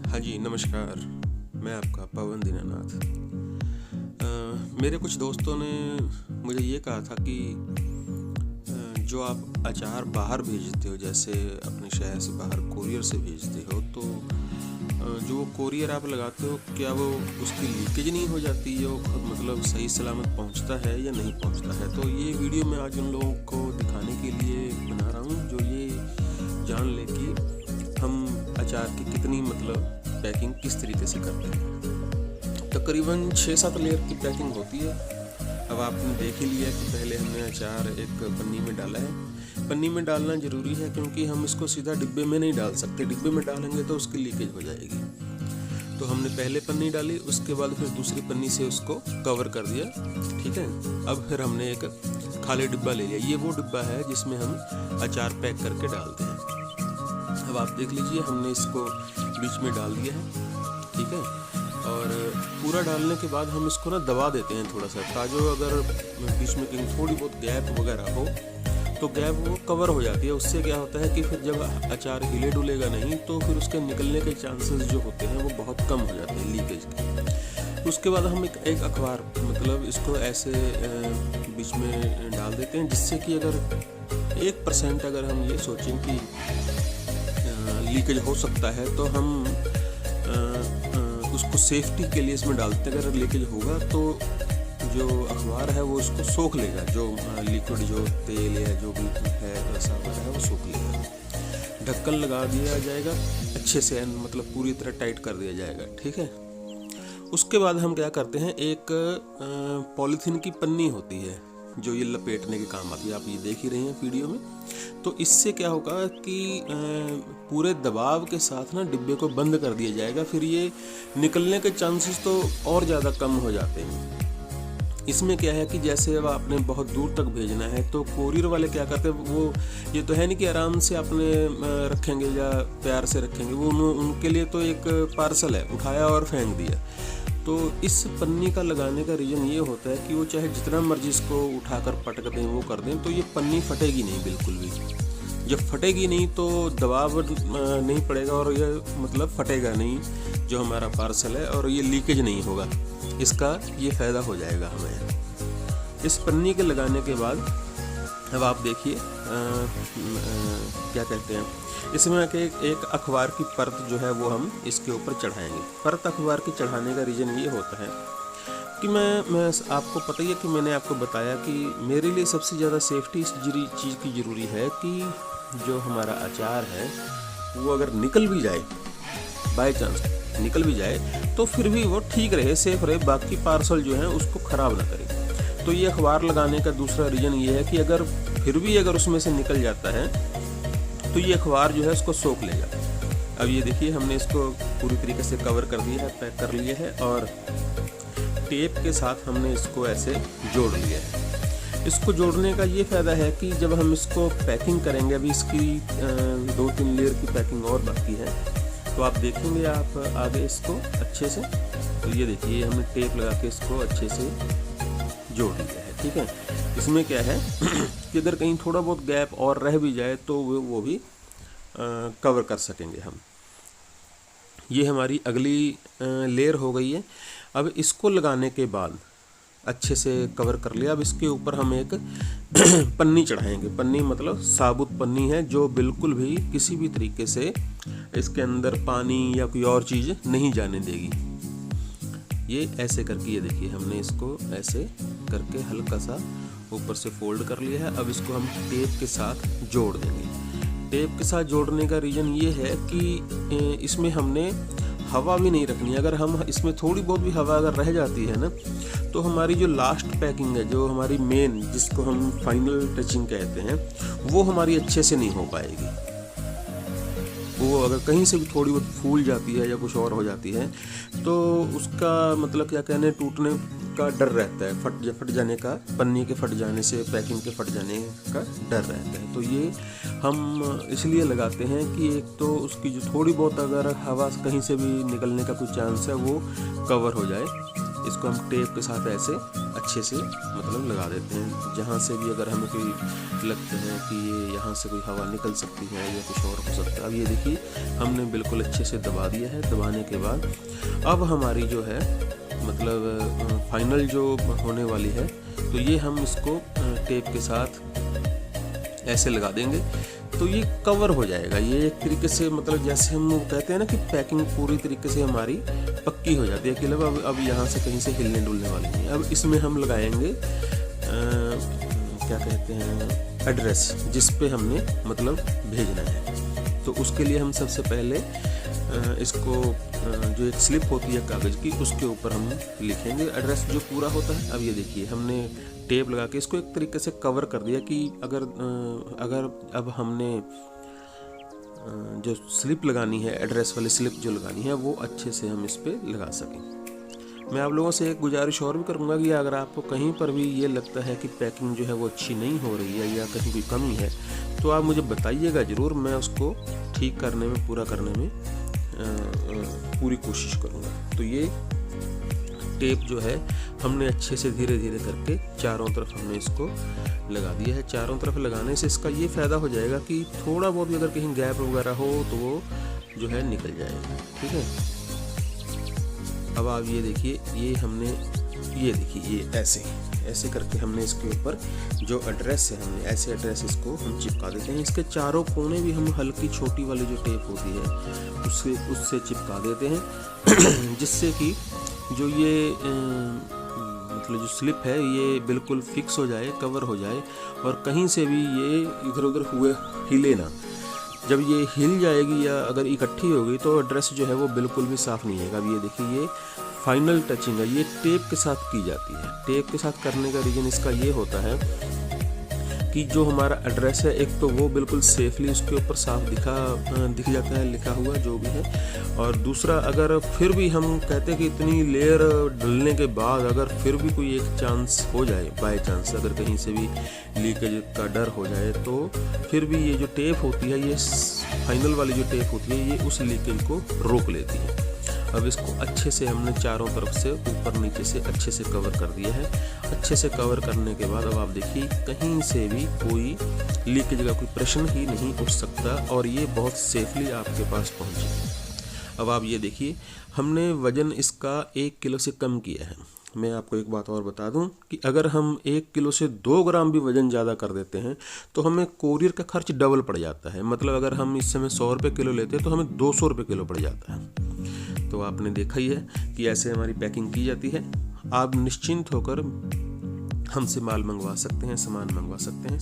हाँ जी, नमस्कार। मैं आपका पवन दीनानाथ। मेरे कुछ दोस्तों ने मुझे ये कहा था कि जो आप अचार बाहर भेजते हो, जैसे अपने शहर से बाहर कोरियर से भेजते हो, तो जो वो कोरियर आप लगाते हो, क्या वो उसकी लीकेज नहीं हो जाती? जो मतलब सही सलामत पहुंचता है या नहीं पहुंचता है? तो ये वीडियो मैं आज उन लोगों को दिखाने के लिए बना रहा हूँ जो ये जान ले कि हम अचार की कितनी पैकिंग किस तरीके से करते हैं। तकरीबन 6-7 लेयर की पैकिंग होती है। अब आपने देख ही लिया कि पहले हमने अचार एक पन्नी में डाला है। पन्नी में डालना ज़रूरी है क्योंकि हम इसको सीधा डिब्बे में नहीं डाल सकते। डिब्बे में डालेंगे तो उसकी लीकेज हो जाएगी। तो हमने पहले पन्नी डाली, उसके बाद फिर दूसरी पन्नी से उसको कवर कर दिया। ठीक है। अब फिर हमने एक खाली डिब्बा ले लिया। ये वो डिब्बा है जिसमें हम अचार पैक करके डालते हैं। अब आप देख लीजिए, हमने इसको बीच में डाल दिया है। ठीक है। और पूरा डालने के बाद हम इसको ना दबा देते हैं थोड़ा सा, ताकि अगर बीच में कहीं थोड़ी बहुत गैप वगैरह हो तो गैप वो कवर हो जाती है। उससे क्या होता है कि फिर जब अचार हिले डुलेगा नहीं तो फिर उसके निकलने के चांसेस जो होते हैं वो बहुत कम हो जाते हैं लीकेज के। उसके बाद हम एक अखबार इसको ऐसे बीच में डाल देते हैं, जिससे कि अगर 1% अगर हम ये सोचें कि लीकेज हो सकता है तो हम उसको सेफ्टी के लिए इसमें डालते हैं। अगर लीकेज होगा तो जो अखबार है वो उसको सोख लेगा, जो लिक्विड जो तेल या जो भी है वैसा वगैरह है वो सोख लेगा। ढक्कन लगा दिया जाएगा अच्छे से, पूरी तरह टाइट कर दिया जाएगा। ठीक है। उसके बाद हम क्या करते हैं, एक पॉलीथीन की पन्नी होती है जो ये लपेटने के काम आती है। आप ये देख ही रहे हैं वीडियो में। तो इससे क्या होगा कि पूरे दबाव के साथ ना डिब्बे को बंद कर दिया जाएगा। फिर ये निकलने के चांसेस तो और ज़्यादा कम हो जाते हैं। इसमें क्या है कि जैसे अब आपने बहुत दूर तक भेजना है तो कोरियर वाले क्या करते हैं, वो ये तो है नहीं कि आराम से आपने रखेंगे या प्यार से रखेंगे। वो उनके लिए तो एक पार्सल है, उठाया और फेंक दिया। तो इस पन्नी का लगाने का रीज़न ये होता है कि वो चाहे जितना मर्जी इसको उठाकर पटक दें, वो कर दें, तो ये पन्नी फटेगी नहीं बिल्कुल भी। जब फटेगी नहीं तो दबाव नहीं पड़ेगा और ये फटेगा नहीं जो हमारा पार्सल है, और ये लीकेज नहीं होगा। इसका ये फ़ायदा हो जाएगा हमें। इस पन्नी के लगाने के बाद अब आप देखिए क्या कहते हैं, इसमें एक अखबार की परत जो है वो हम इसके ऊपर चढ़ाएंगे। परत अखबार की चढ़ाने का रीज़न ये होता है कि मैं आपको पता ही है कि मैंने आपको बताया कि मेरे लिए सबसे ज़्यादा सेफ्टी इस चीज़ की ज़रूरी है कि जो हमारा अचार है वो अगर निकल भी जाए, बाय चांस निकल भी जाए, तो फिर भी वो ठीक रहे, सेफ रहे, बाकी पार्सल जो है उसको ख़राब ना करे। तो ये अखबार लगाने का दूसरा रीज़न ये है कि अगर फिर भी अगर उसमें से निकल जाता है तो ये अखबार जो है उसको सोख लेगा। अब ये देखिए, हमने इसको पूरी तरीके से कवर कर दिया है, पैक कर लिया है, और टेप के साथ हमने इसको ऐसे जोड़ लिया है। इसको जोड़ने का ये फ़ायदा है कि जब हम इसको पैकिंग करेंगे, अभी इसकी 2-3 लेयर की पैकिंग और बाकी है, तो आप देखेंगे आप आगे इसको अच्छे से। तो ये देखिए, हमने टेप लगा के इसको अच्छे से जोड़ लिया है। ठीक है। इसमें क्या है कि अगर कहीं थोड़ा बहुत गैप और रह भी जाए तो वो भी कवर कर सकेंगे हम। ये हमारी अगली लेयर हो गई है। अब इसको लगाने के बाद अच्छे से कवर कर लिया। अब इसके ऊपर हम एक पन्नी चढ़ाएंगे। पन्नी साबुत पन्नी है जो बिल्कुल भी किसी भी तरीके से इसके अंदर पानी या कोई और चीज़ नहीं जाने देगी। ये ऐसे करके, ये देखिए, हमने इसको ऐसे करके हल्का सा ऊपर से फोल्ड कर लिया है। अब इसको हम टेप के साथ जोड़ देंगे। टेप के साथ जोड़ने का रीज़न ये है कि इसमें हमने हवा भी नहीं रखनी। अगर हम इसमें थोड़ी बहुत भी हवा अगर रह जाती है ना, तो हमारी जो लास्ट पैकिंग है, जो हमारी मेन, जिसको हम फाइनल टचिंग कहते हैं, वो हमारी अच्छे से नहीं हो पाएगी। वो अगर कहीं से भी थोड़ी बहुत फूल जाती है या कुछ और हो जाती है तो उसका क्या कहने, टूटने का डर रहता है, फट जाने का, पन्नी के फट जाने से, पैकिंग के फट जाने का डर रहता है। तो ये हम इसलिए लगाते हैं कि एक तो उसकी जो थोड़ी बहुत अगर हवा कहीं से भी निकलने का कुछ चांस है वो कवर हो जाए। इसको हम टेप के साथ ऐसे अच्छे से मतलब लगा देते हैं। जहाँ से भी अगर हमें कोई लगता है कि ये यहाँ से कोई हवा निकल सकती है या कुछ और हो सकता है। अब ये देखिए हमने बिल्कुल अच्छे से दबा दिया है। दबाने के बाद अब हमारी जो है मतलब फाइनल जो होने वाली है, तो ये हम इसको टेप के साथ ऐसे लगा देंगे तो ये कवर हो जाएगा। ये एक तरीके से मतलब जैसे हम कहते हैं ना कि पैकिंग पूरी तरीके से हमारी पक्की हो जाती है कि अब यहाँ से कहीं से हिलने डुलने वाली नहीं। अब इसमें हम लगाएंगे क्या कहते हैं एड्रेस, जिस पे हमने मतलब भेजना है। तो उसके लिए हम सबसे पहले इसको जो एक स्लिप होती है कागज़ की, उसके ऊपर हम लिखेंगे एड्रेस जो पूरा होता है। अब ये देखिए हमने टेप लगा के इसको एक तरीके से कवर कर दिया कि अगर अब हमने जो स्लिप लगानी है, एड्रेस वाली स्लिप जो लगानी है, वो अच्छे से हम इस पर लगा सकें। मैं आप लोगों से एक गुजारिश और भी करूँगा कि अगर आपको कहीं पर भी ये लगता है कि पैकिंग जो है वो अच्छी नहीं हो रही है या कहीं कोई कमी है, तो आप मुझे बताइएगा ज़रूर। मैं उसको ठीक करने में, पूरा करने में पूरी कोशिश करूँगा। तो ये टेप जो है हमने अच्छे से धीरे धीरे करके चारों तरफ हमने इसको लगा दिया है। चारों तरफ लगाने से इसका ये फ़ायदा हो जाएगा कि थोड़ा बहुत भी अगर कहीं गैप वगैरह हो तो वो जो है निकल जाएगा। ठीक है, अब आप ये देखिए, ये हमने ये देखिए ये ऐसे करके हमने इसके ऊपर जो एड्रेस है, हमने ऐसे एड्रेस इसको हम चिपका देते हैं। इसके चारों कोने भी हम हल्की छोटी वाली जो टेप होती है उससे चिपका देते हैं जिससे कि जो ये मतलब जो स्लिप है ये बिल्कुल फिक्स हो जाए, कवर हो जाए और कहीं से भी ये इधर उधर हुए हिले ना। जब ये हिल जाएगी या अगर इकट्ठी हो गई तो एड्रेस जो है वो बिल्कुल भी साफ़ नहीं आएगा। अब ये देखिए ये फाइनल टचिंग है, ये टेप के साथ की जाती है। टेप के साथ करने का रीज़न इसका ये होता है कि जो हमारा एड्रेस है, एक तो वो बिल्कुल सेफली उसके ऊपर साफ दिख जाता है लिखा हुआ जो भी है, और दूसरा अगर फिर भी हम कहते हैं कि इतनी लेयर डलने के बाद अगर फिर भी कोई एक चांस हो जाए, बाय चांस अगर कहीं से भी लीकेज का डर हो जाए, तो फिर भी ये जो टेप होती है, ये फाइनल वाली जो टेप होती है, ये उस लीकेज को रोक लेती है। अब इसको अच्छे से हमने चारों तरफ से ऊपर नीचे से अच्छे से कवर कर दिया है। अच्छे से कवर करने के बाद अब आप देखिए कहीं से भी कोई लीकेज का कोई प्रश्न ही नहीं उठ सकता और ये बहुत सेफली आपके पास पहुंचे। अब आप ये देखिए हमने वज़न इसका 1 किलो से कम किया है। मैं आपको एक बात और बता दूं कि अगर हम 1 किलो से 2 ग्राम भी वज़न ज़्यादा कर देते हैं तो हमें कोरियर का खर्च डबल पड़ जाता है। मतलब अगर हम इस समय 100 रुपये किलो लेते हैं तो हमें 200 रुपये किलो पड़ जाता है। तो आपने देखा ही है कि ऐसे हमारी पैकिंग की जाती है। आप निश्चिंत होकर हमसे माल मंगवा सकते हैं, सामान मंगवा सकते हैं।